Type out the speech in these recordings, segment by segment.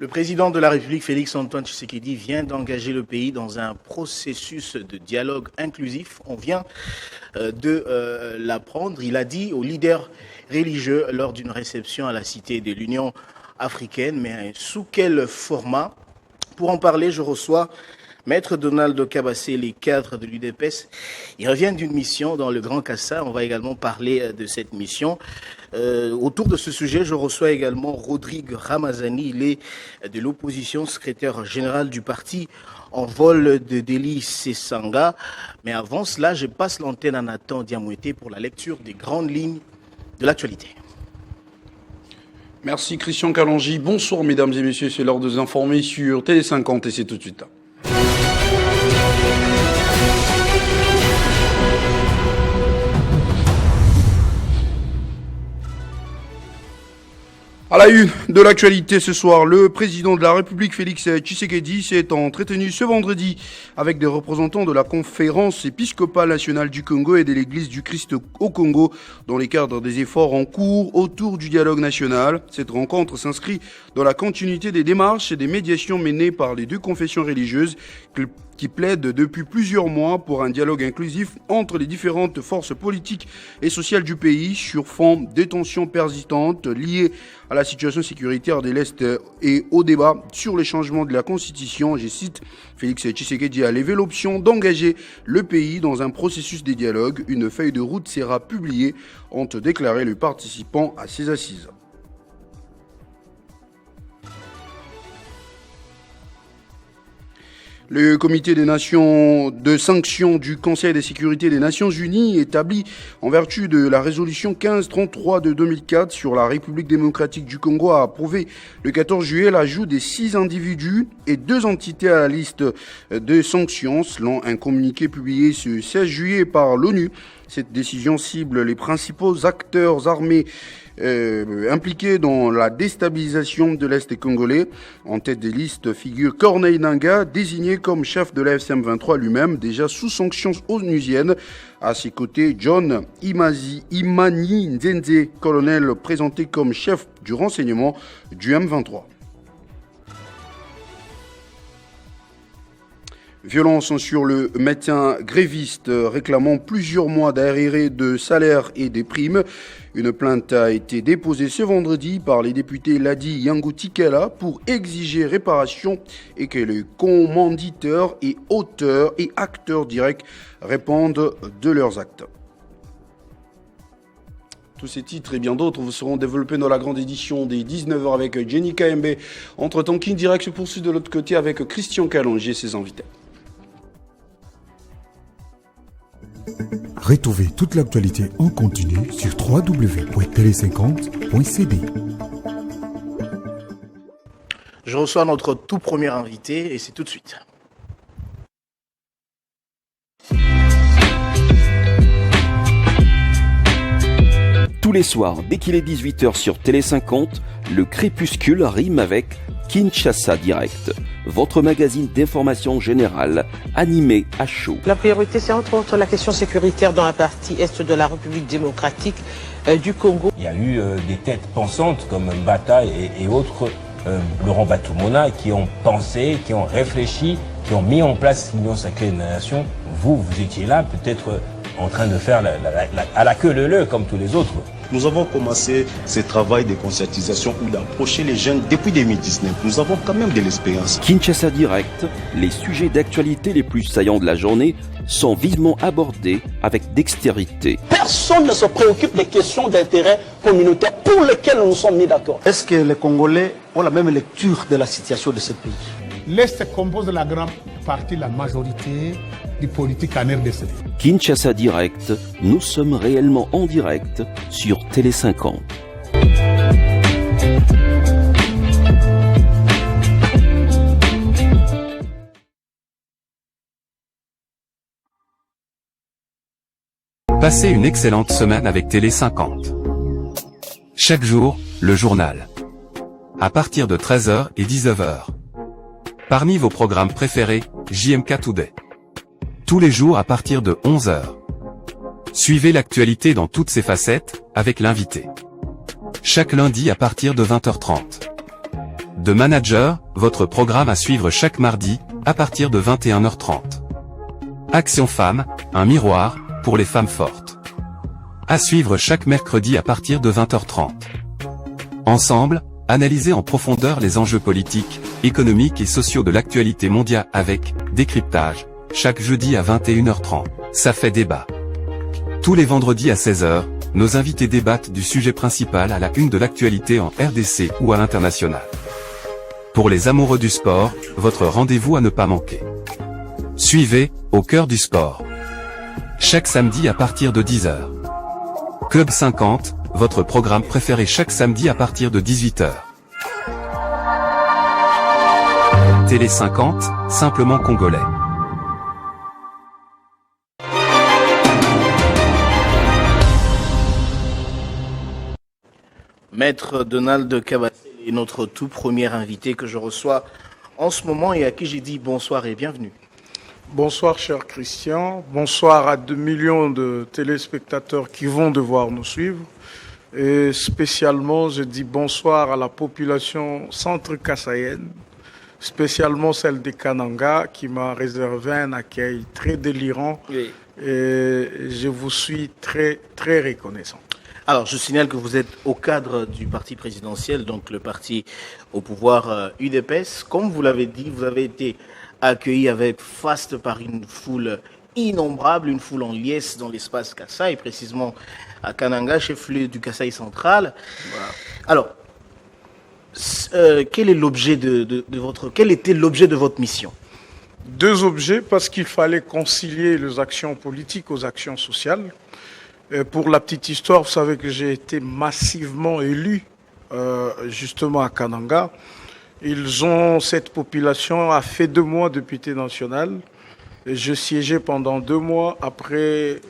Le président de la République, Félix-Antoine Tshisekedi, vient d'engager le pays dans un processus de dialogue inclusif. On vient de l'apprendre. Il a dit aux leaders religieux lors d'une réception à la Cité de l'Union africaine. Mais sous quel format? Pour en parler, je reçois Maître Donald Kabassé, les cadres de l'UDPS. Il revient d'une mission dans le Grand Kassa. On va également parler de cette mission. Autour de ce sujet, je reçois également Rodrigue Ramazani. Il est de l'opposition, secrétaire général du parti en vol de Deli Sessanga. Mais avant cela, je passe l'antenne à Nathan Diamoueté pour la lecture des grandes lignes de l'actualité. Merci Christian Kalonji. Bonsoir mesdames et messieurs, c'est l'heure de vous informer sur Télé 50 et c'est tout de suite. À la une de l'actualité ce soir, le président de la République Félix Tshisekedi s'est entretenu ce vendredi avec des représentants de la conférence épiscopale nationale du Congo et de l'Église du Christ au Congo dans les cadres des efforts en cours autour du dialogue national. Cette rencontre s'inscrit dans la continuité des démarches et des médiations menées par les deux confessions religieuses qui plaident depuis plusieurs mois pour un dialogue inclusif entre les différentes forces politiques et sociales du pays sur fond de tensions persistantes liées à la situation sécuritaire de l'Est et au débat sur les changements de la Constitution. Je cite, Félix Tshisekedi a levé l'option d'engager le pays dans un processus de dialogue. Une feuille de route sera publiée, ont déclaré les participants à ces assises. Le comité des nations de sanctions du Conseil de sécurité des Nations Unies, établi en vertu de la résolution 1533 de 2004 sur la République démocratique du Congo, a approuvé le 14 juillet l'ajout des 6 individus et 2 entités à la liste de sanctions, selon un communiqué publié ce 16 juillet par l'ONU. Cette décision cible les principaux acteurs armés impliqués dans la déstabilisation de l'Est congolais. En tête des listes figure Corneille Nangaa, désigné comme chef de la FCM23 lui-même, déjà sous sanctions onusiennes. À ses côtés, John Imani Nzenze, colonel présenté comme chef du renseignement du M23. Violence sur le médecin gréviste réclamant plusieurs mois d'arriérés de salaire et des primes. Une plainte a été déposée ce vendredi par les députés Ladi Yangoutikela pour exiger réparation et que les commanditeurs et auteurs et acteurs directs répondent de leurs actes. Tous ces titres et bien d'autres vous seront développés dans la grande édition des 19h avec Jenny KMB. Entre-temps, King Direct se poursuit de l'autre côté avec Christian Kalonji et ses invités. Retrouvez toute l'actualité en continu sur www.tele50.cd. Je reçois notre tout premier invité et c'est tout de suite. Tous les soirs, dès qu'il est 18h sur Télé 50, le crépuscule rime avec Kinshasa Direct, votre magazine d'information générale, animé à chaud. La priorité, c'est entre autres la question sécuritaire dans la partie est de la République démocratique du Congo. Il y a eu des têtes pensantes comme Mbata et autres, Laurent Batumona, qui ont pensé, qui ont réfléchi, qui ont mis en place l'Union sacrée des nations. Vous étiez là, peut-être en train de faire à la queue leu comme tous les autres. Nous avons commencé ce travail de conscientisation ou d'approcher les jeunes depuis 2019. Nous avons quand même de l'expérience. Kinshasa Direct, les sujets d'actualité les plus saillants de la journée sont vivement abordés avec dextérité. Personne ne se préoccupe des questions d'intérêt communautaire pour lesquelles nous sommes mis d'accord. Est-ce que les Congolais ont la même lecture de la situation de ce pays? L'Est compose la grande partie, la majorité des politiques en RDC. Kinshasa Direct, nous sommes réellement en direct sur Télé 50. Passez une excellente semaine avec Télé 50. Chaque jour, le journal. À partir de 13h et 19h. Parmi vos programmes préférés, JMK Today. Tous les jours à partir de 11h. Suivez l'actualité dans toutes ses facettes, avec l'invité. Chaque lundi à partir de 20h30. De Manager, votre programme à suivre chaque mardi, à partir de 21h30. Action Femmes, un miroir, pour les femmes fortes. À suivre chaque mercredi à partir de 20h30. Ensemble, analysez en profondeur les enjeux politiques, économiques et sociaux de l'actualité mondiale avec Décryptage, chaque jeudi à 21h30. Ça fait débat. Tous les vendredis à 16h, nos invités débattent du sujet principal à la une de l'actualité en RDC ou à l'international. Pour les amoureux du sport, votre rendez-vous à ne pas manquer. Suivez, Au cœur du sport. Chaque samedi à partir de 10h. Club 50, votre programme préféré chaque samedi à partir de 18h. Télé 50, simplement congolais. Maître Donald Kabasele est notre tout premier invité que je reçois en ce moment et à qui j'ai dit bonsoir et bienvenue. Bonsoir cher Christian, bonsoir à 2 millions de téléspectateurs qui vont devoir nous suivre et spécialement je dis bonsoir à la population centre-kassaïenne, spécialement celle des Kananga qui m'a réservé un accueil très délirant et je vous suis très très reconnaissant. Alors, je signale que vous êtes au cadre du parti présidentiel, donc le parti au pouvoir UDPS. Comme vous l'avez dit, vous avez été accueilli avec faste par une foule innombrable, une foule en liesse dans l'espace Kassai, précisément à Kananga, chef-lieu du Kassai central. Voilà. Alors, quel était l'objet de votre mission? 2 objets, parce qu'il fallait concilier les actions politiques aux actions sociales. Pour la petite histoire, vous savez que j'ai été massivement élu justement à Kananga. Cette population a fait 2 mois de député national. Et je siégeais pendant 2 mois après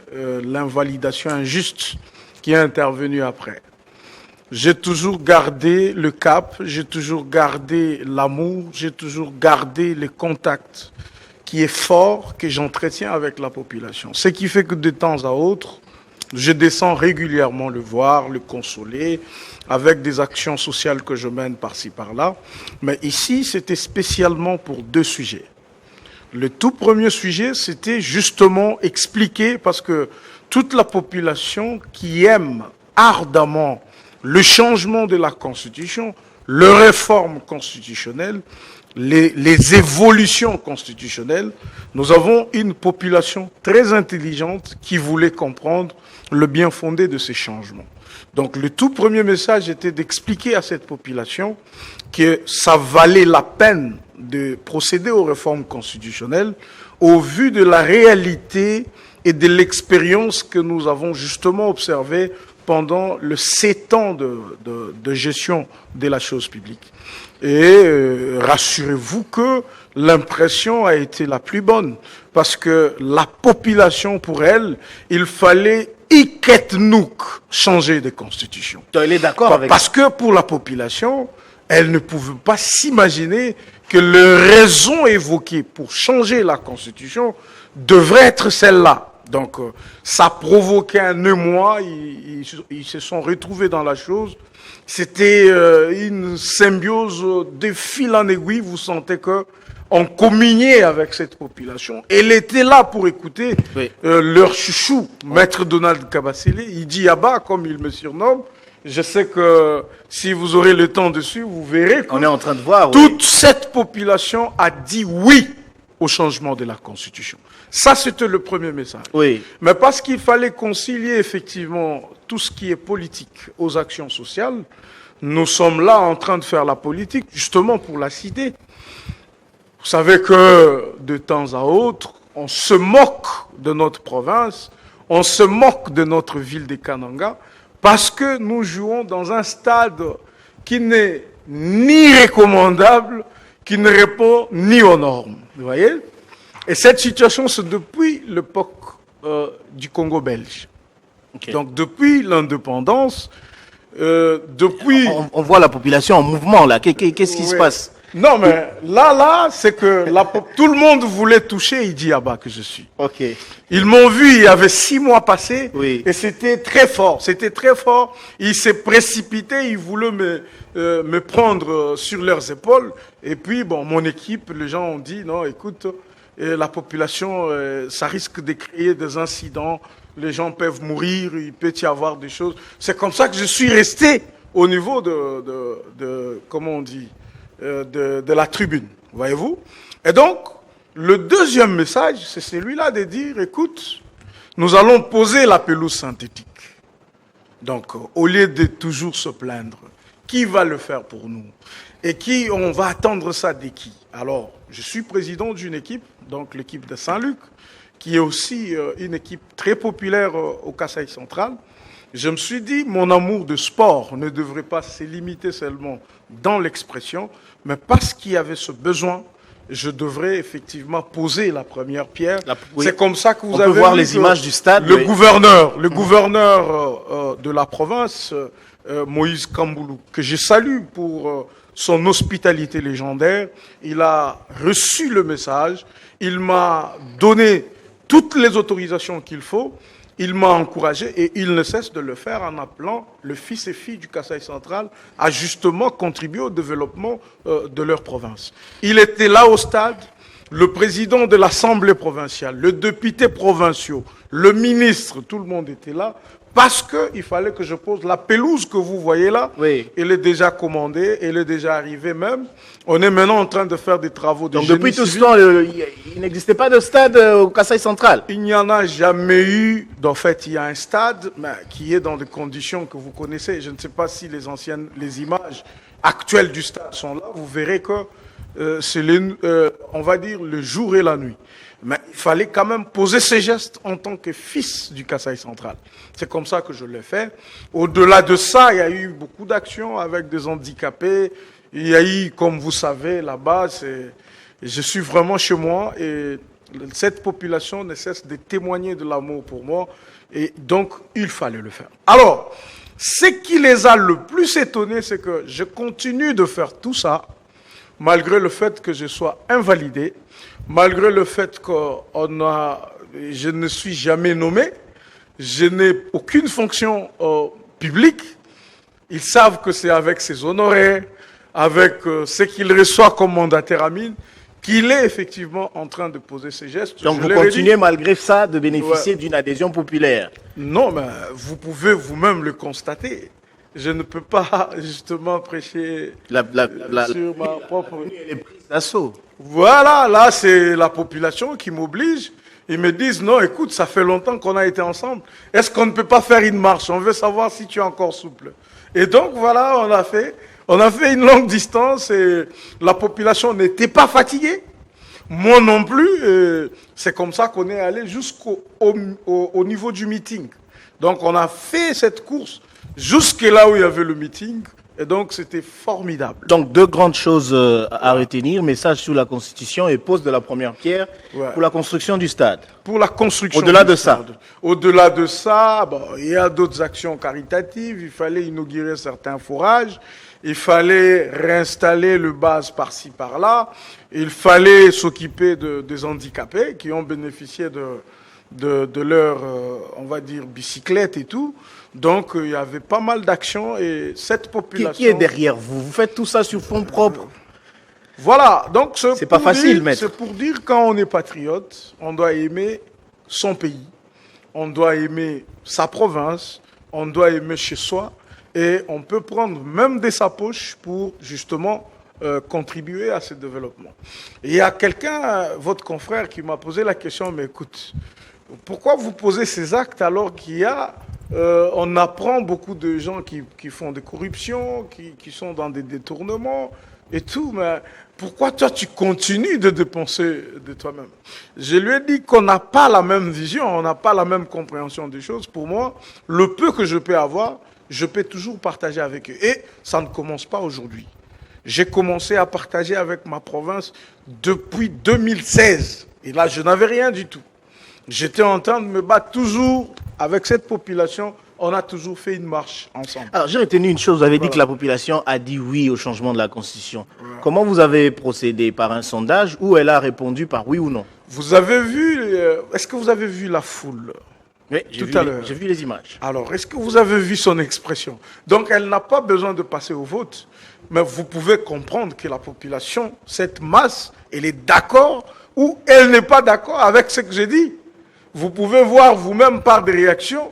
l'invalidation injuste qui est intervenue après. J'ai toujours gardé le cap, j'ai toujours gardé l'amour, j'ai toujours gardé le contact qui est fort, que j'entretiens avec la population. Ce qui fait que de temps à autre, je descends régulièrement le voir, le consoler, avec des actions sociales que je mène par-ci, par-là. Mais ici, c'était spécialement pour 2 sujets. Le tout premier sujet, c'était justement expliquer, parce que toute la population qui aime ardemment le changement de la Constitution, les réformes constitutionnelles, les évolutions constitutionnelles, nous avons une population très intelligente qui voulait comprendre le bien fondé de ces changements. Donc le tout premier message était d'expliquer à cette population que ça valait la peine de procéder aux réformes constitutionnelles au vu de la réalité et de l'expérience que nous avons justement observée pendant le 7 ans de gestion de la chose publique. Et rassurez-vous que l'impression a été la plus bonne, parce que la population, pour elle, il fallait iketnouk changer de constitution. Elle est d'accord avec Parce que pour la population, elle ne pouvait pas s'imaginer que les raisons évoquées pour changer la constitution devraient être celles-là. Donc, ça provoquait un émoi, ils se sont retrouvés dans la chose. C'était une symbiose de fil en aiguille, vous sentez qu'on communiait avec cette population. Elle était là pour écouter leur chouchou, Maître Donald Kabasele, Idi Yaba, comme il me surnomme. Je sais que si vous aurez le temps dessus, vous verrez qu'on est en train de voir. Toute cette population a dit oui au changement de la Constitution. Ça, c'était le premier message. Oui. Mais parce qu'il fallait concilier effectivement tout ce qui est politique aux actions sociales, nous sommes là en train de faire la politique justement pour la citer. Vous savez que de temps à autre, on se moque de notre province, on se moque de notre ville de Kananga, parce que nous jouons dans un stade qui n'est ni recommandable, qui ne répond ni aux normes. Vous voyez? Et cette situation, c'est depuis l'époque du Congo belge. Okay. Donc depuis l'indépendance, depuis... On voit la population en mouvement là. Qu'est-ce qui se passe? Non, mais là, c'est que tout le monde voulait toucher Idi Abba que je suis. Ok. Ils m'ont vu, il y avait 6 mois passés, Oui. et c'était très fort. C'était très fort. Ils s'est précipité, ils voulaient me prendre sur leurs épaules. Et puis, bon, mon équipe, les gens ont dit, non, écoute, la population, ça risque de créer des incidents. Les gens peuvent mourir, il peut y avoir des choses. C'est comme ça que je suis resté au niveau comment on dit, de la tribune, voyez-vous. Et donc, le deuxième message, c'est celui-là de dire, écoute, nous allons poser la pelouse synthétique. Donc, au lieu de toujours se plaindre, qui va le faire pour nous? Et on va attendre ça de qui? Alors, je suis président d'une équipe, donc l'équipe de Saint-Luc, qui est aussi une équipe très populaire au Kasaï central. Je me suis dit, mon amour de sport ne devrait pas se limiter seulement dans l'expression, mais parce qu'il y avait ce besoin, je devrais effectivement poser la première pierre. Oui. C'est comme ça que vous On avez peut voir vu les images du stade. Le oui. gouverneur de la province, Moïse Kamboulou, que je salue pour son hospitalité légendaire, il a reçu le message, il m'a donné toutes les autorisations qu'il faut, il m'a encouragé et il ne cesse de le faire en appelant le fils et filles du Kasaï central à justement contribuer au développement de leur province. Il était là au stade, le président de l'Assemblée provinciale, le député provinciaux, le ministre, tout le monde était là, parce qu'il fallait que je pose la pelouse que vous voyez là. Oui. Elle est déjà commandée, elle est déjà arrivée même. On est maintenant en train de faire des travaux de Donc génie depuis tout ce civil. temps, il n'existait pas de stade au Kasaï central. Il n'y en a jamais eu. En fait, il y a un stade qui est dans des conditions que vous connaissez. Je ne sais pas si les images actuelles du stade sont là. Vous verrez que c'est, on va dire, le jour et la nuit. Mais il fallait quand même poser ces gestes en tant que fils du Kasaï central. C'est comme ça que je l'ai fait. Au-delà de ça, il y a eu beaucoup d'actions avec des handicapés. Il y a eu, comme vous savez, là-bas, je suis vraiment chez moi et cette population ne cesse de témoigner de l'amour pour moi. Et donc, il fallait le faire. Alors, ce qui les a le plus étonnés, c'est que je continue de faire tout ça, malgré le fait que je sois invalidé, malgré le fait que je ne suis jamais nommé, je n'ai aucune fonction publique. Ils savent que c'est avec ses honoraires, avec ce qu'il reçoit comme mandataire à mine, qu'il est effectivement en train de poser ses gestes. Donc vous continuez malgré ça de bénéficier d'une adhésion populaire? Non, mais vous pouvez vous-même le constater. Je ne peux pas justement prêcher sur ma propre... Les prises d'assaut. Voilà, là c'est la population qui m'oblige. Ils me disent, non, écoute, ça fait longtemps qu'on a été ensemble. Est-ce qu'on ne peut pas faire une marche? On veut savoir si tu es encore souple. Et donc voilà, on a fait une longue distance et la population n'était pas fatiguée. Moi non plus. C'est comme ça qu'on est allé jusqu'au niveau du meeting. Donc on a fait cette course jusque là où il y avait le meeting. Et donc c'était formidable. Donc deux grandes choses à retenir. Message sur la Constitution et pose de la première pierre pour la construction du stade. Pour la construction Au-delà du de stade. ça. Au-delà de ça, bon, il y a d'autres actions caritatives. Il fallait inaugurer certains forages. Il fallait réinstaller le base par-ci, par-là. Il fallait s'occuper des handicapés qui ont bénéficié de leur, on va dire, bicyclette et tout. Donc, il y avait pas mal d'actions et cette population... Qui est derrière vous? Vous faites tout ça sur fonds propres? Voilà. Donc, c'est pas facile, maître. C'est pour dire, quand on est patriote, on doit aimer son pays, on doit aimer sa province, on doit aimer chez soi et on peut prendre même de sa poche pour, justement, contribuer à ce développement. Et il y a quelqu'un, votre confrère, qui m'a posé la question, mais écoute, pourquoi vous posez ces actes alors qu'il y a... on apprend beaucoup de gens qui font des corruptions, qui sont dans des détournements et tout, mais pourquoi toi tu continues de dépenser de toi-même? Je lui ai dit qu'on n'a pas la même vision, on n'a pas la même compréhension des choses. Pour moi, le peu que je peux avoir, je peux toujours partager avec eux. Et ça ne commence pas aujourd'hui. J'ai commencé à partager avec ma province depuis 2016. Et là, je n'avais rien du tout. J'étais en train de me battre toujours avec cette population on a toujours fait une marche ensemble. Alors, j'ai retenu une chose. Vous avez dit que la population a dit oui au changement de la Constitution. Comment vous avez procédé? Par un sondage ou elle a répondu par oui ou non? Vous avez vu, est-ce que vous avez vu la foule? Oui, tout à l'heure. J'ai vu les images. Alors, est-ce que vous avez vu son expression? Donc, elle n'a pas besoin de passer au vote. Mais vous pouvez comprendre que la population, cette masse, elle est d'accord ou elle n'est pas d'accord avec ce que j'ai dit. Vous pouvez voir vous-même par des réactions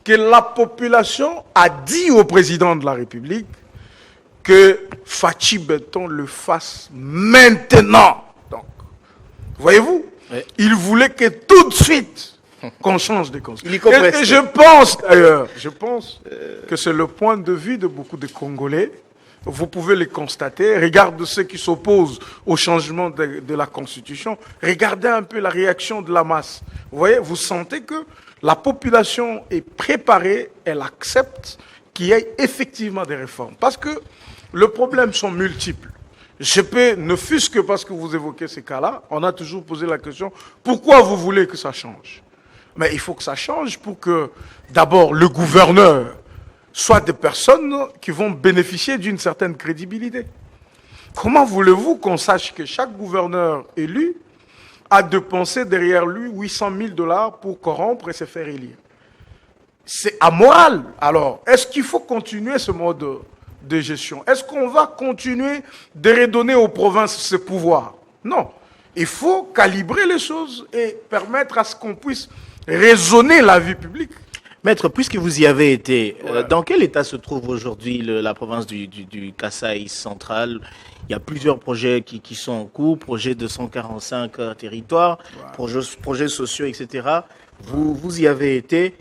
que la population a dit au président de la République que Fachi Benton le fasse maintenant. Donc, voyez-vous, il voulait que tout de suite qu'on change de constitution. Et je pense d'ailleurs, que c'est le point de vue de beaucoup de Congolais. Vous pouvez les constater. Regardez ceux qui s'opposent au changement de la Constitution. Regardez un peu la réaction de la masse. Vous voyez, vous sentez que la population est préparée, elle accepte qu'il y ait effectivement des réformes. Parce que les problèmes sont multiples. Je peux, ne fût-ce que parce que vous évoquez ces cas-là, on a toujours posé la question, pourquoi vous voulez que ça change? Mais il faut que ça change pour que, d'abord, le gouverneur soit des personnes qui vont bénéficier d'une certaine crédibilité. Comment voulez-vous qu'on sache que chaque gouverneur élu a dépensé derrière lui 800 000 $ pour corrompre et se faire élire? C'est amoral. Alors, est-ce qu'il faut continuer ce mode de gestion? Est-ce qu'on va continuer de redonner aux provinces ce pouvoir? Non. Il faut calibrer les choses et permettre à ce qu'on puisse raisonner la vie publique. Maître, puisque vous y avez été, dans quel état se trouve aujourd'hui la province du Kasaï central? Il y a plusieurs projets qui sont en cours, projets de 145 territoires, projets sociaux, etc. Vous y avez été.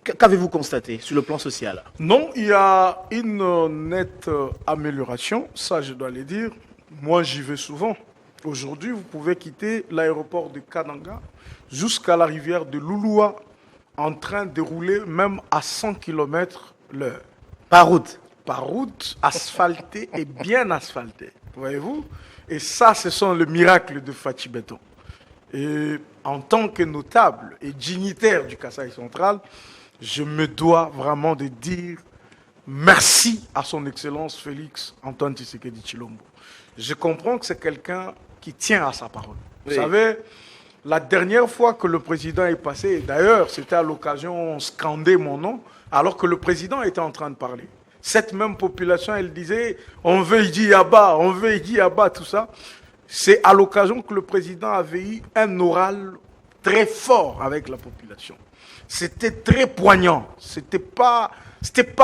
Qu'avez-vous constaté sur le plan social? Non, il y a une nette amélioration, ça je dois le dire. Moi j'y vais souvent. Aujourd'hui, vous pouvez quitter l'aéroport de Kananga jusqu'à la rivière de Lulua en train de rouler même à 100 km/h. Par route? Par route, asphaltée et bien asphaltée. Voyez-vous? Et ça, ce sont les miracles de Fachi Benton. Et en tant que notable et dignitaire du Kasaï central, je me dois vraiment de dire merci à son Excellence Félix Antoine Tshisekedi Tshilombo. Je comprends que c'est quelqu'un qui tient à sa parole. Vous savez, la dernière fois que le président est passé, et d'ailleurs c'était à l'occasion où on scandait mon nom, alors que le président était en train de parler. Cette même population, elle disait, on veut Idi Yaba, on veut Idi Yaba, tout ça. C'est à l'occasion que le président avait eu un oral très fort avec la population. C'était très poignant, c'était pas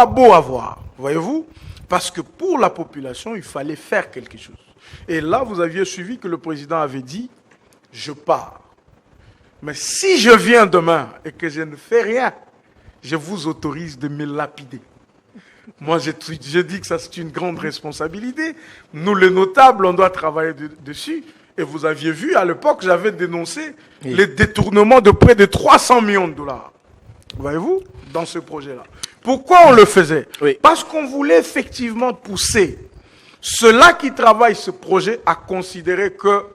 beau à voir, voyez-vous, parce que pour la population, il fallait faire quelque chose. Et là, vous aviez suivi que le président avait dit, je pars. Mais si je viens demain et que je ne fais rien, je vous autorise de me lapider. Moi, j'ai dit que ça, c'est une grande responsabilité. Nous, les notables, on doit travailler dessus. Et vous aviez vu, à l'époque, j'avais dénoncé les détournements de près de 300 millions de $. Voyez-vous, dans ce projet-là. Pourquoi on le faisait? Parce qu'on voulait effectivement pousser ceux-là qui travaillent ce projet à considérer que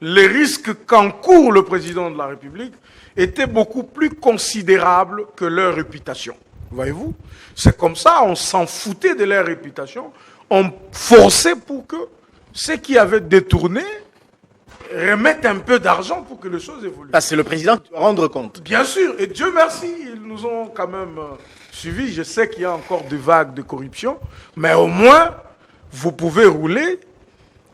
les risques qu'encourt le président de la République étaient beaucoup plus considérables que leur réputation. Voyez-vous? C'est comme ça, on s'en foutait de leur réputation, on forçait pour que ceux qui avaient détourné remettent un peu d'argent pour que les choses évoluent. Parce que le président doit rendre compte. Bien sûr, et Dieu merci, ils nous ont quand même suivis. Je sais qu'il y a encore des vagues de corruption, mais au moins, vous pouvez rouler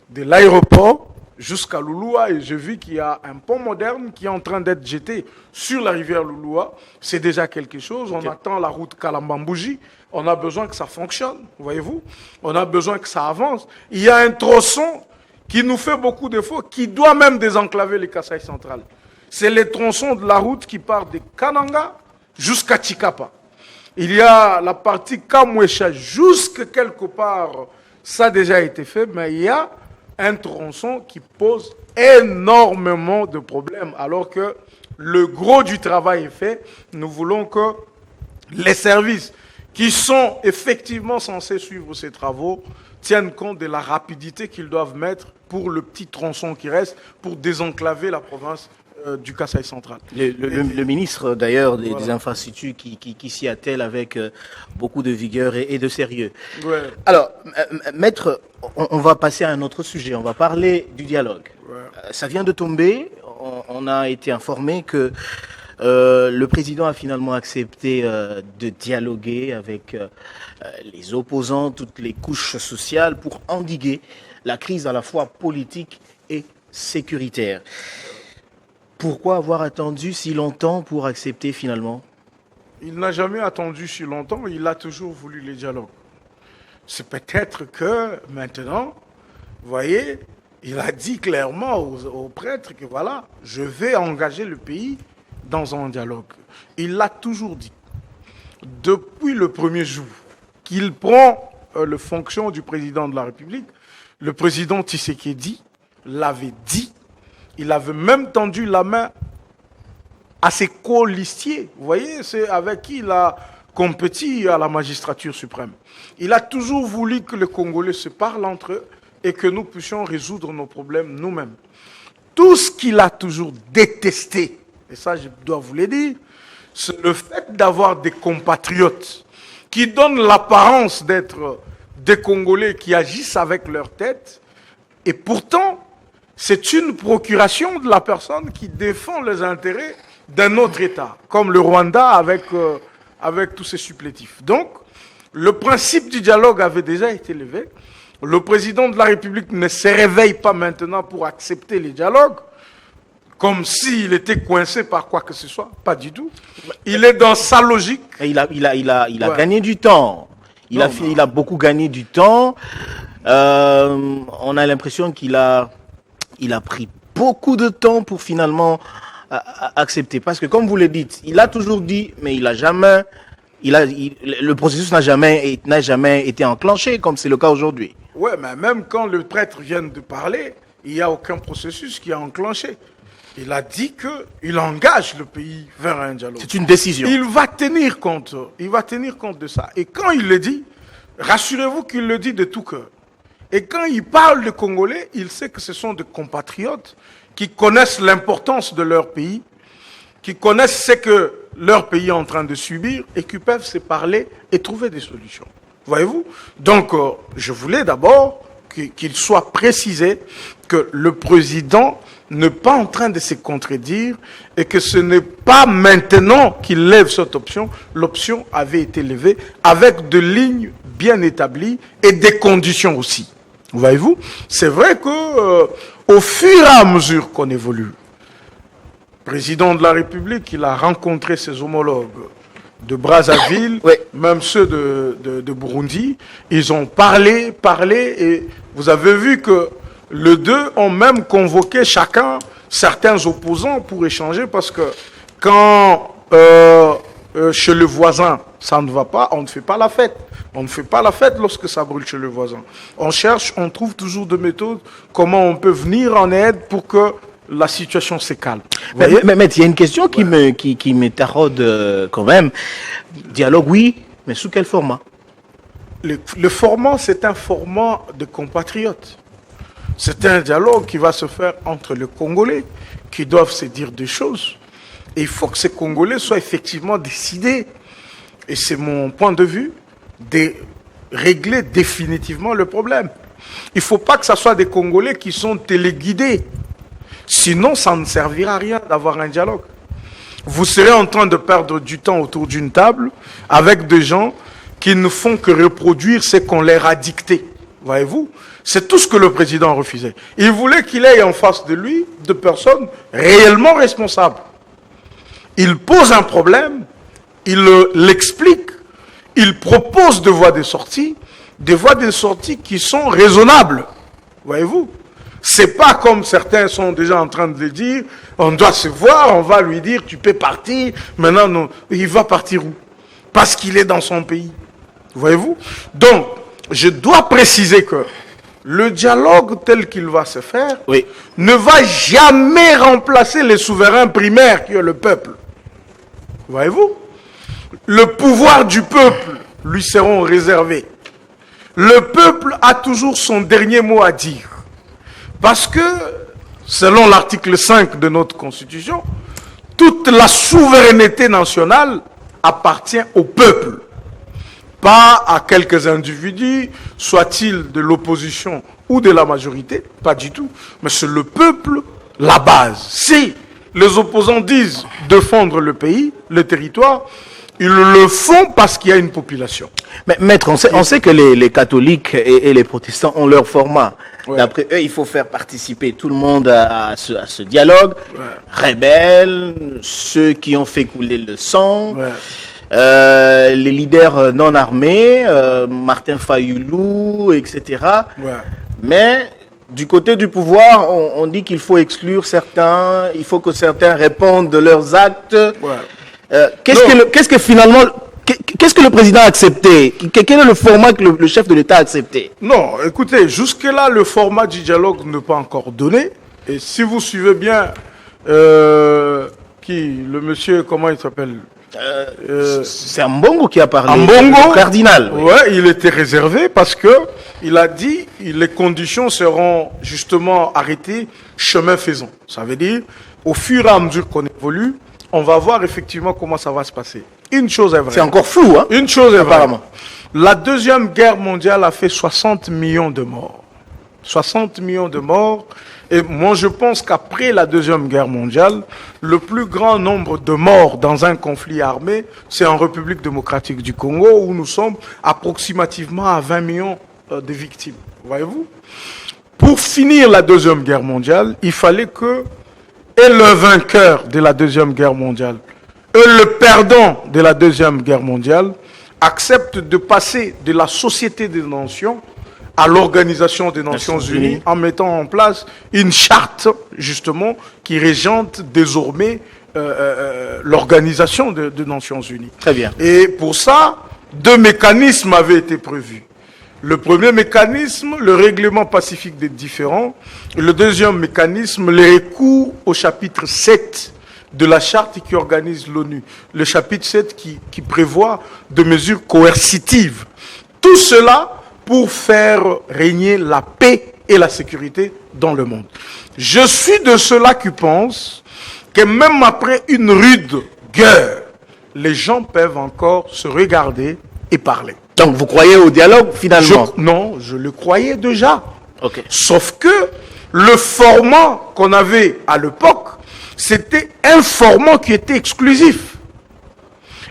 de l'aéroport jusqu'à Lulua, et j'ai vu qu'il y a un pont moderne qui est en train d'être jeté sur la rivière Lulua. C'est déjà quelque chose. On attend la route Kalambambouji. On a besoin que ça fonctionne, voyez-vous. On a besoin que ça avance. Il y a un tronçon qui nous fait beaucoup de défauts, qui doit même désenclaver les Kasaï central. C'est les tronçons de la route qui part de Kananga jusqu'à Chikapa. Il y a la partie Kamwesha jusque quelque part, ça a déjà été fait, mais il y a un tronçon qui pose énormément de problèmes, alors que le gros du travail est fait. Nous voulons que les services qui sont effectivement censés suivre ces travaux tiennent compte de la rapidité qu'ils doivent mettre pour le petit tronçon qui reste, pour désenclaver la province du Kasaï central. Le ministre d'ailleurs des infrastructures qui s'y attelle avec beaucoup de vigueur et de sérieux. Ouais. Alors, maître, on va passer à un autre sujet, on va parler du dialogue. Ouais. Ça vient de tomber, on a été informé que le président a finalement accepté de dialoguer avec les opposants, toutes les couches sociales pour endiguer la crise à la fois politique et sécuritaire. Pourquoi avoir attendu si longtemps pour accepter finalement? Il n'a jamais attendu si longtemps, il a toujours voulu les dialogues. C'est peut-être que maintenant, vous voyez, il a dit clairement aux prêtres que voilà, je vais engager le pays dans un dialogue. Il l'a toujours dit. Depuis le premier jour qu'il prend la fonction du président de la République, le président Tshisekedi l'avait dit. Il avait même tendu la main à ses colistiers. Vous voyez, c'est avec qui il a compétit à la magistrature suprême. Il a toujours voulu que les Congolais se parlent entre eux et que nous puissions résoudre nos problèmes nous-mêmes. Tout ce qu'il a toujours détesté, et ça je dois vous le dire, c'est le fait d'avoir des compatriotes qui donnent l'apparence d'être des Congolais qui agissent avec leur tête, et pourtant, c'est une procuration de la personne qui défend les intérêts d'un autre État, comme le Rwanda avec tous ses supplétifs. Donc, le principe du dialogue avait déjà été levé. Le président de la République ne se réveille pas maintenant pour accepter les dialogues, comme s'il était coincé par quoi que ce soit. Pas du tout. Il est dans sa logique. Et il a gagné du temps. Il a beaucoup gagné du temps. On a l'impression qu'il a pris beaucoup de temps pour finalement accepter. Parce que comme vous le dites, il a toujours dit, mais il a jamais, le processus n'a jamais été enclenché, comme c'est le cas aujourd'hui. Oui, mais même quand le prêtre vient de parler, il n'y a aucun processus qui a enclenché. Il a dit qu'il engage le pays vers un dialogue. C'est une décision. Il va tenir compte de ça. Et quand il le dit, rassurez-vous qu'il le dit de tout cœur. Et quand il parle de Congolais, il sait que ce sont des compatriotes qui connaissent l'importance de leur pays, qui connaissent ce que leur pays est en train de subir et qui peuvent se parler et trouver des solutions. Voyez-vous? Donc, je voulais d'abord qu'il soit précisé que le président n'est pas en train de se contredire et que ce n'est pas maintenant qu'il lève cette option. L'option avait été levée avec des lignes bien établies et des conditions aussi. Voyez-vous? C'est vrai que au fur et à mesure qu'on évolue, le président de la République, il a rencontré ses homologues de Brazzaville, même ceux de Burundi. Ils ont parlé et vous avez vu que les deux ont même convoqué chacun certains opposants pour échanger parce que quand chez le voisin ça ne va pas, on ne fait pas la fête. On ne fait pas la fête lorsque ça brûle chez le voisin. On cherche, on trouve toujours des méthodes, comment on peut venir en aide pour que la situation se calme. Mais il y a une question qui me taraude quand même. Dialogue, oui, mais sous quel format? Le format, c'est un format de compatriotes. C'est un dialogue qui va se faire entre les Congolais qui doivent se dire des choses. Et il faut que ces Congolais soient effectivement décidés. Et c'est mon point de vue de régler définitivement le problème. Il ne faut pas que ce soit des Congolais qui sont téléguidés. Sinon, ça ne servira à rien d'avoir un dialogue. Vous serez en train de perdre du temps autour d'une table avec des gens qui ne font que reproduire ce qu'on leur a dicté. Voyez-vous? C'est tout ce que le président refusait. Il voulait qu'il ait en face de lui des personnes réellement responsables. Il pose un problème, il l'explique, il propose des voies de sortie qui sont raisonnables. Voyez-vous? C'est pas comme certains sont déjà en train de le dire, on doit se voir, on va lui dire tu peux partir, maintenant non. Il va partir où? Parce qu'il est dans son pays. Voyez-vous? Donc, je dois préciser que le dialogue tel qu'il va se faire ne va jamais remplacer les souverains primaires qui est le peuple. Voyez-vous? Le pouvoir du peuple lui seront réservés. Le peuple a toujours son dernier mot à dire. Parce que selon l'article 5 de notre Constitution, toute la souveraineté nationale appartient au peuple, pas à quelques individus, soit-ils de l'opposition ou de la majorité, pas du tout, mais c'est le peuple la base. Si les opposants disent défendre le pays, le territoire, ils le font parce qu'il y a une population. Mais maître, on sait que les catholiques et les protestants ont leur format. Ouais. D'après eux, il faut faire participer tout le monde à ce dialogue. Ouais. Rebelles, ceux qui ont fait couler le sang, les leaders non armés, Martin Fayoulou, etc. Ouais. Mais du côté du pouvoir, on dit qu'il faut exclure certains, il faut que certains répondent de leurs actes. Ouais. Qu'est-ce que le président a accepté? Quel est le format que le chef de l'État a accepté? Non, écoutez, jusque-là, le format du dialogue n'est pas encore donné. Et si vous suivez bien, le monsieur, comment il s'appelle? C'est Mbongo qui a parlé. Mbongo, le cardinal. Oui. Ouais, il était réservé parce que il a dit les conditions seront justement arrêtées chemin faisant. Ça veut dire, au fur et à mesure qu'on évolue, on va voir effectivement comment ça va se passer. Une chose est vraie. C'est encore flou, hein? Une chose est apparemment vraie. La Deuxième Guerre mondiale a fait 60 millions de morts. 60 millions de morts. Et moi, je pense qu'après la Deuxième Guerre mondiale, le plus grand nombre de morts dans un conflit armé, c'est en République démocratique du Congo, où nous sommes approximativement à 20 millions de victimes. Voyez-vous? Pour finir la Deuxième Guerre mondiale, il fallait que et le vainqueur de la Deuxième Guerre mondiale et le perdant de la Deuxième Guerre mondiale acceptent de passer de la Société des Nations à l'Organisation des Nations Unies en mettant en place une charte, justement, qui régente désormais l'Organisation des Nations Unies. Très bien. Et pour ça, 2 mécanismes avaient été prévus. Le premier mécanisme, le règlement pacifique des différends. Et le deuxième mécanisme, les recours au chapitre 7 de la charte qui organise l'ONU. Le chapitre 7 qui prévoit de mesures coercitives. Tout cela pour faire régner la paix et la sécurité dans le monde. Je suis de ceux-là qui pensent que même après une rude guerre, les gens peuvent encore se regarder et parler. Donc vous croyez au dialogue finalement? Non, je le croyais déjà. Okay. Sauf que le format qu'on avait à l'époque, c'était un format qui était exclusif.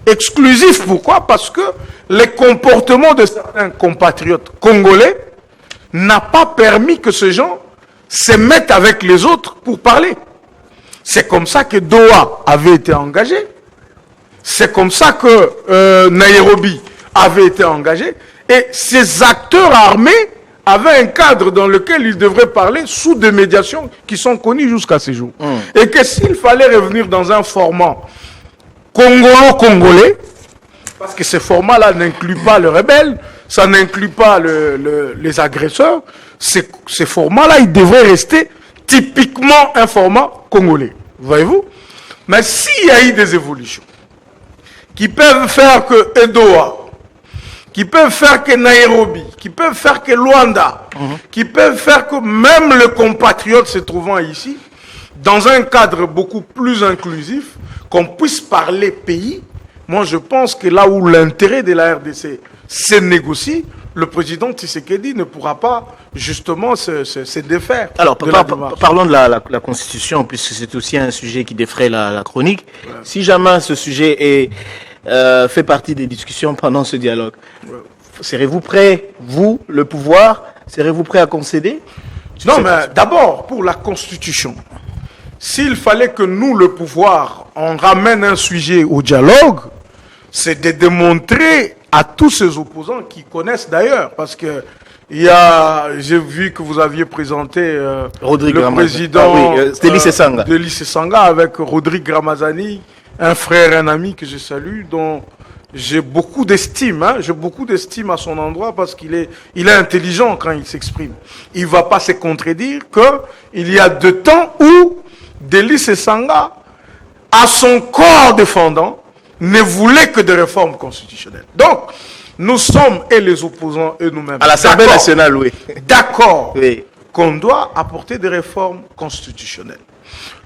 Exclusif pourquoi? Parce que les comportements de certains compatriotes congolais n'ont pas permis que ces gens se mettent avec les autres pour parler. C'est comme ça que Doha avait été engagé. C'est comme ça que Nairobi avait été engagé, et ces acteurs armés avaient un cadre dans lequel ils devraient parler sous des médiations qui sont connues jusqu'à ce jour. Et que s'il fallait revenir dans un format congolo-congolais, parce que ce format-là n'inclut pas les rebelles, ça n'inclut pas les agresseurs, ce format-là, il devrait rester typiquement un format congolais. Voyez-vous? Mais s'il y a eu des évolutions qui peuvent faire que Edoa, qui peuvent faire que Nairobi, qui peuvent faire que Luanda, qui peuvent faire que même les compatriotes se trouvant ici, dans un cadre beaucoup plus inclusif, qu'on puisse parler pays, moi je pense que là où l'intérêt de la RDC se négocie, le président Tshisekedi ne pourra pas justement se défaire. Alors, parlons de la Constitution, puisque c'est aussi un sujet qui défraie la chronique. Ouais. Si jamais ce sujet fait partie des discussions pendant ce dialogue, serez-vous prêt, vous, le pouvoir, serez-vous prêt à concéder? Non, mais d'abord, pour la Constitution, s'il fallait que nous, le pouvoir, on ramène un sujet au dialogue, c'est de démontrer à tous ces opposants qui connaissent d'ailleurs, parce que j'ai vu que vous aviez présenté le président Délice Sanga avec Rodrigue Ramazani, un frère, un ami que je salue, dont j'ai beaucoup d'estime. J'ai beaucoup d'estime à son endroit parce qu'il est intelligent quand il s'exprime. Il ne va pas se contredire qu'il y a de temps où Délice Sanga, à son corps défendant, ne voulait que des réformes constitutionnelles. Donc, nous sommes, et les opposants, et nous-mêmes, à l'Assemblée nationale, oui. D'accord. Oui. qu'on doit apporter des réformes constitutionnelles.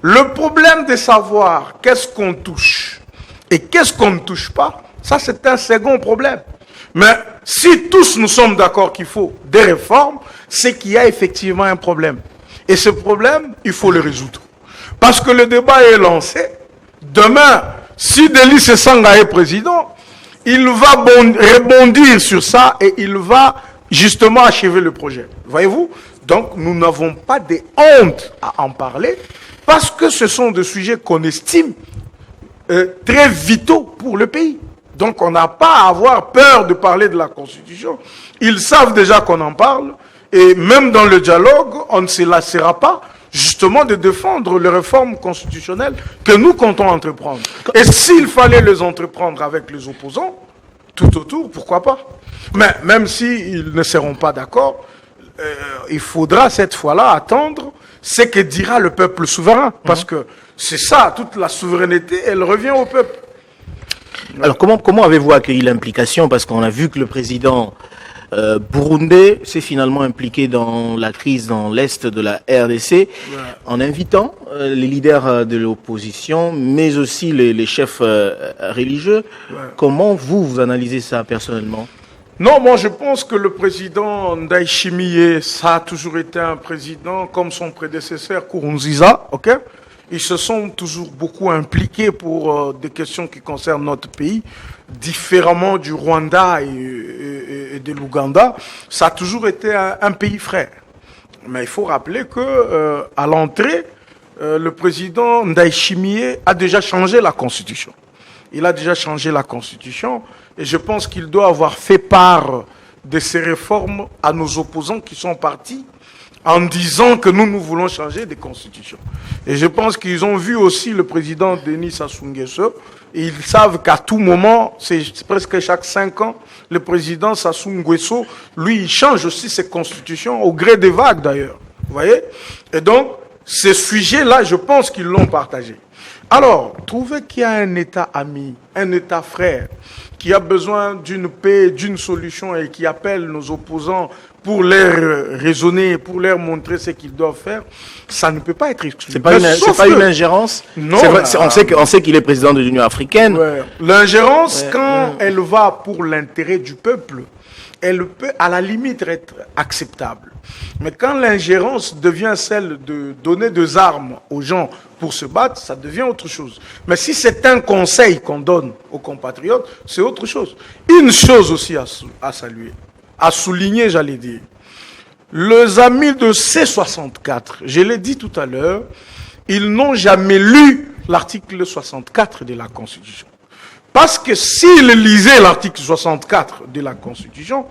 Le problème de savoir qu'est-ce qu'on touche et qu'est-ce qu'on ne touche pas, ça c'est un second problème. Mais si tous nous sommes d'accord qu'il faut des réformes, c'est qu'il y a effectivement un problème. Et ce problème, il faut le résoudre. Parce que le débat est lancé. Demain, si Denis Sesanga est président, il va rebondir sur ça et il va justement achever le projet. Voyez-vous? Donc, nous n'avons pas de honte à en parler parce que ce sont des sujets qu'on estime très vitaux pour le pays. Donc, on n'a pas à avoir peur de parler de la Constitution. Ils savent déjà qu'on en parle. Et même dans le dialogue, on ne se lassera pas justement de défendre les réformes constitutionnelles que nous comptons entreprendre. Et s'il fallait les entreprendre avec les opposants, tout autour, pourquoi pas? Mais même s'ils ne seront pas d'accord, il faudra cette fois-là attendre ce que dira le peuple souverain. Parce que c'est ça, toute la souveraineté, elle revient au peuple. Alors comment avez-vous accueilli l'implication? Parce qu'on a vu que le président burundais s'est finalement impliqué dans la crise dans l'est de la RDC, en invitant les leaders de l'opposition, mais aussi les chefs religieux. Comment vous analysez ça personnellement? Non, moi je pense que le président Ndayishimiye, ça a toujours été un président comme son prédécesseur Nkurunziza, ok? Ils se sont toujours beaucoup impliqués pour des questions qui concernent notre pays, différemment du Rwanda et de l'Ouganda. Ça a toujours été un pays frère. Mais il faut rappeler que à l'entrée, le président Ndayishimiye a déjà changé la Constitution. Il a déjà changé la Constitution et je pense qu'il doit avoir fait part de ces réformes à nos opposants qui sont partis en disant que nous voulons changer de constitution. Et je pense qu'ils ont vu aussi le président Denis Sassou Nguesso, et ils savent qu'à tout moment, c'est presque chaque 5 ans, le président Sassou Nguesso, lui, il change aussi ses constitutions au gré des vagues d'ailleurs. Vous voyez? Et donc, ces sujets-là, je pense qu'ils l'ont partagé. Alors, trouver qu'il y a un État ami, un État frère, qui a besoin d'une paix, d'une solution et qui appelle nos opposants pour leur raisonner, pour leur montrer ce qu'ils doivent faire, ça ne peut pas être exclu. C'est pas une ingérence. Non. On sait qu'il est président de l'Union africaine. Ouais. L'ingérence, quand elle va pour l'intérêt du peuple, elle peut à la limite être acceptable. Mais quand l'ingérence devient celle de donner des armes aux gens pour se battre, ça devient autre chose. Mais si c'est un conseil qu'on donne aux compatriotes, c'est autre chose. Une chose aussi à saluer, à souligner, j'allais dire. Les amis de C64, je l'ai dit tout à l'heure, ils n'ont jamais lu l'article 64 de la Constitution. Parce que s'ils lisaient l'article 64 de la Constitution,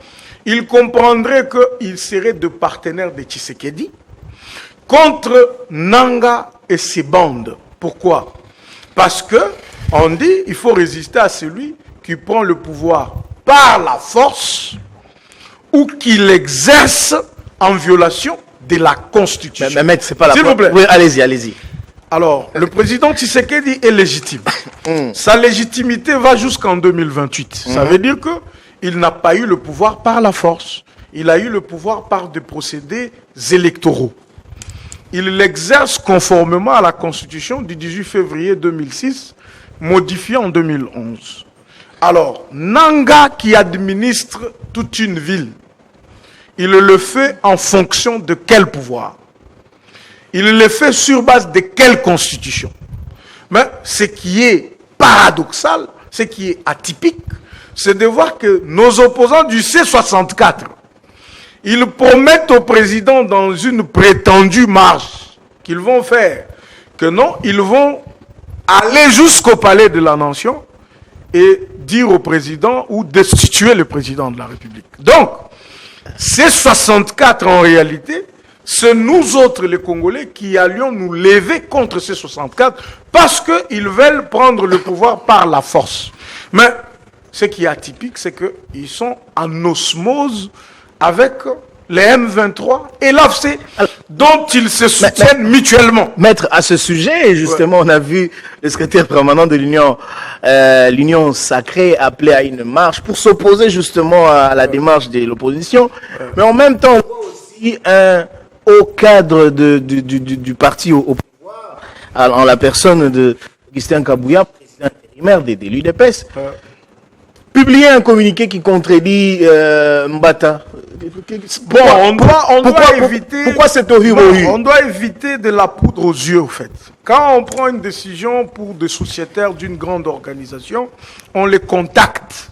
ils comprendraient qu'ils seraient de partenaires de Tshisekedi contre Nanga et ses bandes. Pourquoi? Parce que on dit qu'il faut résister à celui qui prend le pouvoir par la force ou qui l'exerce en violation de la Constitution. Mais maître, c'est pas la S'il vous plaît. Oui, allez-y. Alors, le président Tshisekedi est légitime. Sa légitimité va jusqu'en 2028. Ça veut dire qu'il n'a pas eu le pouvoir par la force. Il a eu le pouvoir par des procédés électoraux. Il l'exerce conformément à la Constitution du 18 février 2006, modifiée en 2011. Alors, Nanga qui administre toute une ville, il le fait en fonction de quel pouvoir? Il le fait sur base de quelle constitution? Mais ce qui est paradoxal, ce qui est atypique, c'est de voir que nos opposants du C64, ils promettent au président dans une prétendue marche qu'ils vont faire, que non, ils vont aller jusqu'au palais de la nation et dire au président ou destituer le président de la République. Donc, C64 en réalité, c'est nous autres les Congolais qui allions nous lever contre ces 64 parce qu'ils veulent prendre le pouvoir par la force. Mais ce qui est atypique, c'est qu'ils sont en osmose avec les M23 et l'AFC, dont ils se soutiennent mutuellement. Maître, à ce sujet, justement, on a vu le secrétaire permanent de l'Union sacrée appeler à une marche pour s'opposer justement à la démarche de l'opposition. Mais en même temps, on voit aussi au cadre du parti au pouvoir, en la personne de Augustin Kabouya, président intérimaire de l'UDPS, publier un communiqué qui contredit Mbata. Pourquoi cette horreur? On doit éviter de la poudre aux yeux, au fait. Quand on prend une décision pour des sociétaires d'une grande organisation, on les contacte.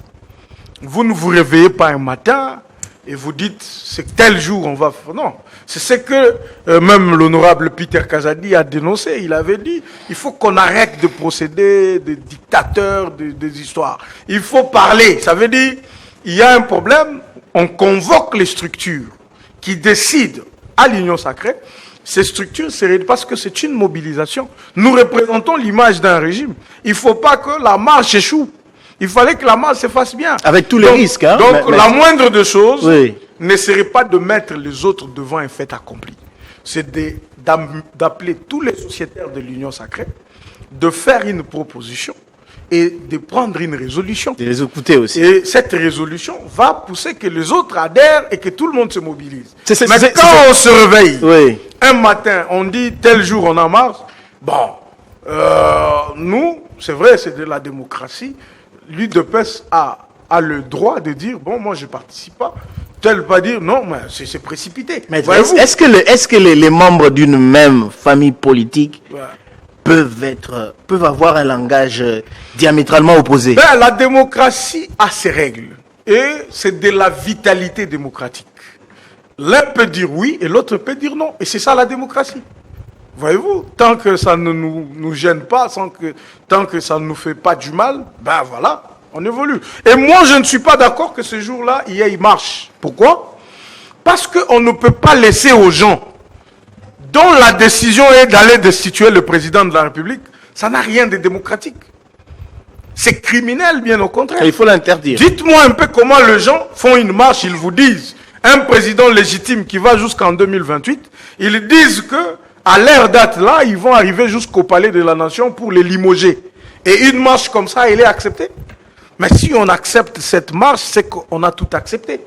Vous ne vous réveillez pas un matin et vous dites, c'est tel jour on va faire. Non, c'est ce que même l'honorable Peter Kazadi a dénoncé. Il avait dit, il faut qu'on arrête de procéder des dictateurs, des histoires. Il faut parler. Ça veut dire, il y a un problème, on convoque les structures qui décident à l'Union sacrée. Ces structures, c'est parce que c'est une mobilisation. Nous représentons l'image d'un régime. Il ne faut pas que la marche échoue. Il fallait que la marche se fasse bien. Avec tous les risques. Hein, donc la moindre des choses ne serait pas de mettre les autres devant un fait accompli. C'est d'appeler tous les sociétaires de l'Union sacrée, de faire une proposition et de prendre une résolution. De les écouter aussi. Et cette résolution va pousser que les autres adhèrent et que tout le monde se mobilise. Mais quand on se réveille, un matin, on dit tel jour on en marche, bon, nous, c'est vrai, c'est de la démocratie. L'UDPS a le droit de dire, bon, moi je ne participe pas. Tel pas dire, non, mais c'est précipité. Mais est-ce que les membres d'une même famille politique peuvent avoir un langage diamétralement opposé? La démocratie a ses règles. Et c'est de la vitalité démocratique. L'un peut dire oui et l'autre peut dire non. Et c'est ça la démocratie. Voyez-vous, tant que ça ne nous gêne pas, tant que ça ne nous fait pas du mal, ben voilà, on évolue. Et moi, je ne suis pas d'accord que ce jour-là, il y ait une marche. Pourquoi? Parce qu'on ne peut pas laisser aux gens dont la décision est d'aller destituer le président de la République, ça n'a rien de démocratique. C'est criminel, bien au contraire. Il faut l'interdire. Dites-moi un peu comment les gens font une marche, ils vous disent, un président légitime qui va jusqu'en 2028, ils disent que à leur date là, ils vont arriver jusqu'au palais de la nation pour les limoger. Et une marche comme ça, elle est acceptée. Mais si on accepte cette marche, c'est qu'on a tout accepté.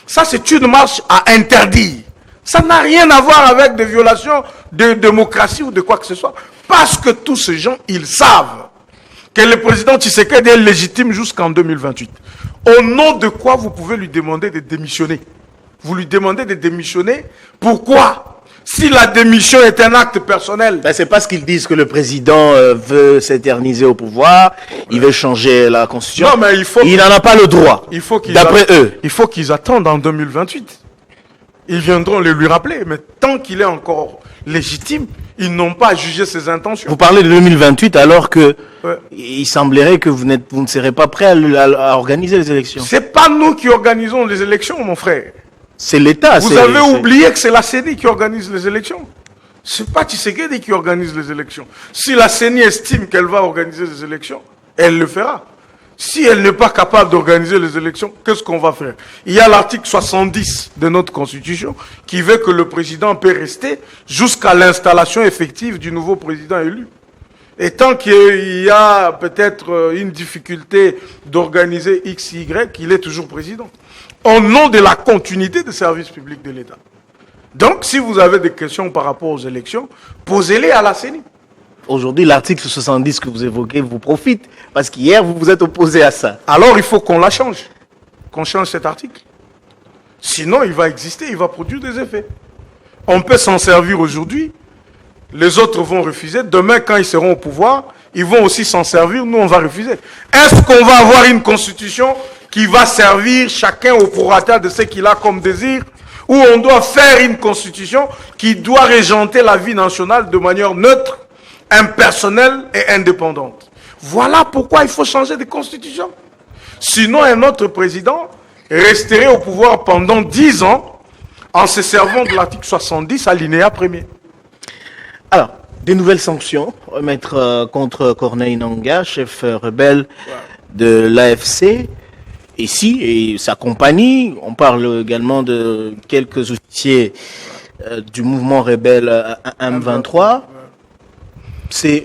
Ça, c'est une marche à interdire. Ça n'a rien à voir avec des violations de démocratie ou de quoi que ce soit. Parce que tous ces gens, ils savent que le président Tshisekedi est légitime jusqu'en 2028. Au nom de quoi vous pouvez lui demander de démissionner? Vous lui demandez de démissionner. Pourquoi? Si la démission est un acte personnel. C'est parce qu'ils disent que le président veut s'éterniser au pouvoir, il veut changer la constitution. Non, mais il n'en a pas le droit, d'après eux. Il faut qu'ils attendent en 2028. Ils viendront le lui rappeler. Mais tant qu'il est encore légitime, ils n'ont pas à juger ses intentions. Vous parlez de 2028 alors que il semblerait que vous ne serez pas prêt à organiser les élections. C'est pas nous qui organisons les élections, mon frère. C'est l'État. Vous avez oublié que c'est la CENI qui organise les élections. C'est pas Tshisekedi qui organise les élections. Si la CENI estime qu'elle va organiser les élections, elle le fera. Si elle n'est pas capable d'organiser les élections, qu'est-ce qu'on va faire? Il y a l'article 70 de notre Constitution qui veut que le président peut rester jusqu'à l'installation effective du nouveau président élu. Et tant qu'il y a peut-être une difficulté d'organiser X, Y, il est toujours président. Au nom de la continuité des services publics de l'État. Donc, si vous avez des questions par rapport aux élections, posez-les à la CENI. Aujourd'hui, l'article 70 que vous évoquez vous profite, parce qu'hier, vous vous êtes opposé à ça. Alors, il faut qu'on la change, qu'on change cet article. Sinon, il va exister, il va produire des effets. On peut s'en servir aujourd'hui, les autres vont refuser. Demain, quand ils seront au pouvoir, ils vont aussi s'en servir, nous, on va refuser. Est-ce qu'on va avoir une constitution qui va servir chacun au prorata de ce qu'il a comme désir, ou on doit faire une constitution qui doit régenter la vie nationale de manière neutre, impersonnelle et indépendante? Voilà pourquoi il faut changer de constitution. Sinon, un autre président resterait au pouvoir pendant 10 ans en se servant de l'article 70 alinéa 1er. Alors, des nouvelles sanctions remettre contre Corneille Nangaa, chef rebelle de l'AFC. Ici, et sa compagnie, on parle également de quelques officiers du mouvement rebelle M23.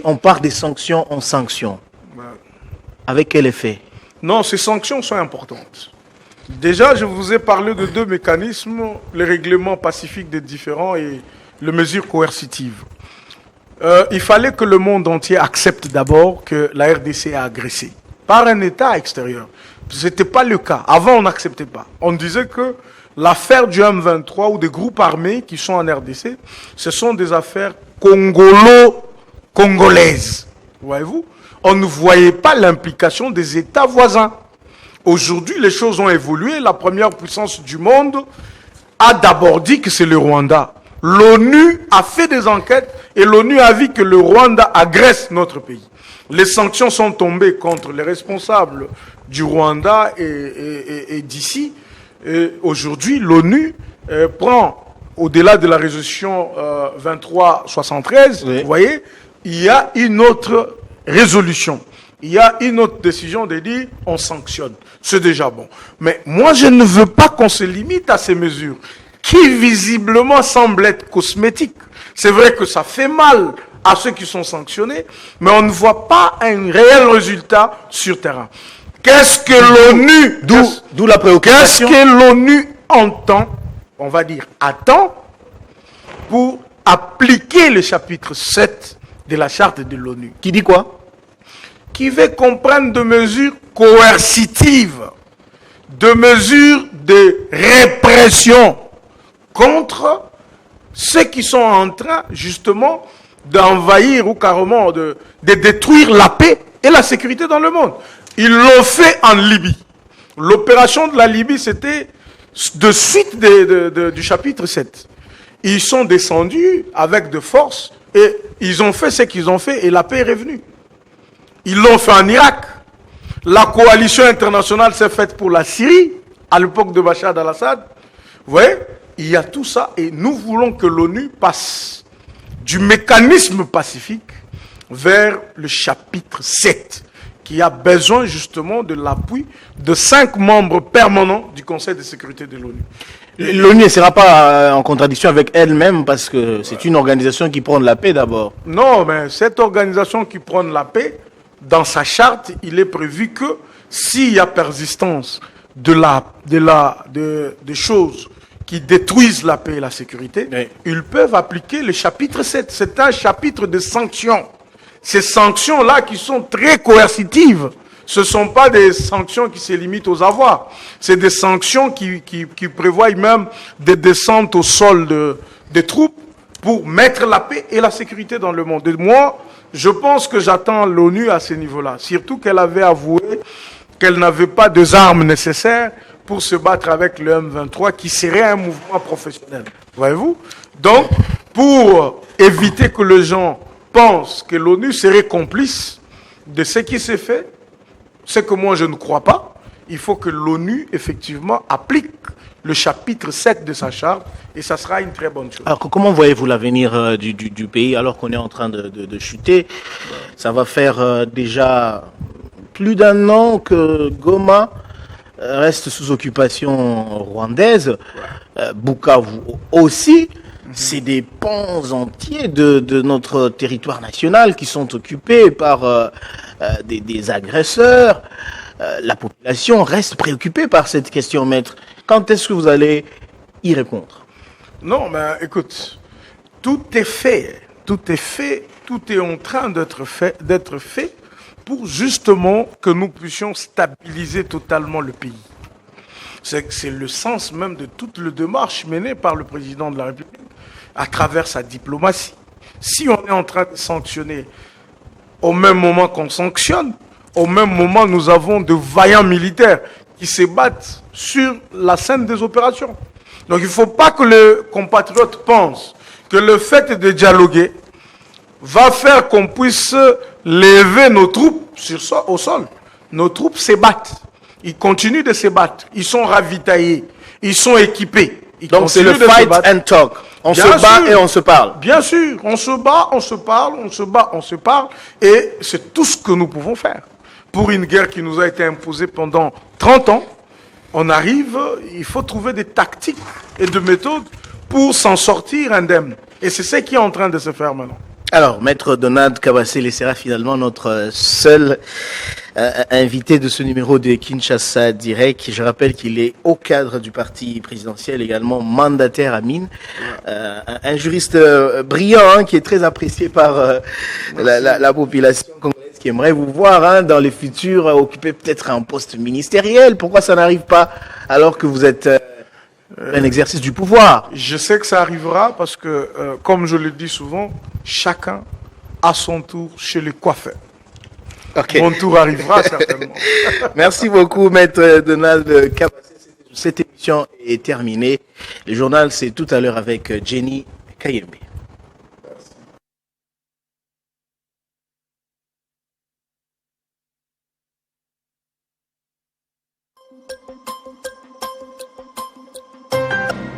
On part des sanctions en sanctions. Avec quel effet? Non, ces sanctions sont importantes. Déjà, je vous ai parlé de 2 mécanismes, les règlements pacifiques des différends et les mesures coercitives. Il fallait que le monde entier accepte d'abord que la RDC a agressé par un État extérieur. Ce n'était pas le cas. Avant, on n'acceptait pas. On disait que l'affaire du M23 ou des groupes armés qui sont en RDC, ce sont des affaires congolaises. Voyez-vous? On ne voyait pas l'implication des États voisins. Aujourd'hui, les choses ont évolué. La première puissance du monde a d'abord dit que c'est le Rwanda. L'ONU a fait des enquêtes et l'ONU a vu que le Rwanda agresse notre pays. Les sanctions sont tombées contre les responsables du Rwanda et d'ici. Aujourd'hui, l'ONU prend, au-delà de la résolution 2373, vous voyez, il y a une autre résolution. Il y a une autre décision de dire on sanctionne. C'est déjà bon. Mais moi, je ne veux pas qu'on se limite à ces mesures qui visiblement semblent être cosmétiques. C'est vrai que ça fait mal à ceux qui sont sanctionnés, mais on ne voit pas un réel résultat sur terrain. Qu'est-ce que l'ONU, d'où la préoccupation. Qu'est-ce que l'ONU entend, on va dire attend, pour appliquer le chapitre 7 de la charte de l'ONU? Qui dit quoi? Qui veut comprendre de mesures coercitives, de mesures de répression contre ceux qui sont en train, justement, d'envahir ou carrément de détruire la paix et la sécurité dans le monde. Ils l'ont fait en Libye. L'opération de la Libye, c'était de suite du chapitre 7. Ils sont descendus avec de force et ils ont fait ce qu'ils ont fait et la paix est revenue. Ils l'ont fait en Irak. La coalition internationale s'est faite pour la Syrie, à l'époque de Bachar al-Assad. Vous voyez, il y a tout ça et nous voulons que l'ONU passe du mécanisme pacifique vers le chapitre 7, qui a besoin justement de l'appui de 5 membres permanents du Conseil de sécurité de l'ONU. L'ONU ne sera pas en contradiction avec elle-même parce que c'est une organisation qui prône la paix d'abord. Non, mais cette organisation qui prône la paix, dans sa charte, il est prévu que s'il y a persistance de choses qui détruisent la paix et la sécurité, oui, ils peuvent appliquer le chapitre 7. C'est un chapitre de sanctions. Ces sanctions-là qui sont très coercitives, ce ne sont pas des sanctions qui se limitent aux avoirs. C'est des sanctions qui prévoient même des descentes au sol des troupes pour mettre la paix et la sécurité dans le monde. Et moi, je pense que j'attends l'ONU à ce niveau-là. Surtout qu'elle avait avoué qu'elle n'avait pas des armes nécessaires pour se battre avec le M23, qui serait un mouvement professionnel. Voyez-vous? Donc, pour éviter que les gens pensent que l'ONU serait complice de ce qui s'est fait, ce que moi je ne crois pas, il faut que l'ONU, effectivement, applique le chapitre 7 de sa charte, et ça sera une très bonne chose. Alors, comment voyez-vous l'avenir du pays alors qu'on est en train de chuter? Ça va faire déjà plus d'1 an que Goma reste sous occupation rwandaise. Bukavu aussi. C'est des pans entiers de notre territoire national qui sont occupés par des agresseurs. La population reste préoccupée par cette question, maître. Quand est-ce que vous allez y répondre? Non, mais écoute, tout est fait, tout est en train d'être fait pour justement que nous puissions stabiliser totalement le pays. C'est le sens même de toute la démarche menée par le président de la République à travers sa diplomatie. Si on est en train de sanctionner, au même moment qu'on sanctionne, au même moment nous avons de vaillants militaires qui se battent sur la scène des opérations. Donc il ne faut pas que les compatriotes pensent que le fait de dialoguer va faire qu'on puisse lever nos troupes au sol. Nos troupes se battent. Ils continuent de se battre. Ils sont ravitaillés. Ils sont équipés. Donc c'est le fight and talk. On se bat et on se parle. Bien sûr. On se bat, on se parle, on se bat, on se parle. Et c'est tout ce que nous pouvons faire. Pour une guerre qui nous a été imposée pendant 30 ans, on arrive, il faut trouver des tactiques et des méthodes pour s'en sortir indemne. Et c'est ce qui est en train de se faire maintenant. Alors, Maître Donald Kabassé sera finalement notre seul invité de ce numéro de Kinshasa Direct. Je rappelle qu'il est au cadre du parti présidentiel, également mandataire à Mine. Un juriste brillant qui est très apprécié par la population congolaise qui aimerait vous voir dans les futurs occuper peut-être un poste ministériel. Pourquoi ça n'arrive pas alors que vous êtes un exercice du pouvoir? Je sais que ça arrivera parce que, comme je le dis souvent, chacun a son tour chez le coiffeur. Okay. Mon tour arrivera certainement. Merci beaucoup, Maître Donald Kabassé. Cette émission est terminée. Le journal, c'est tout à l'heure avec Jenny Kayembe.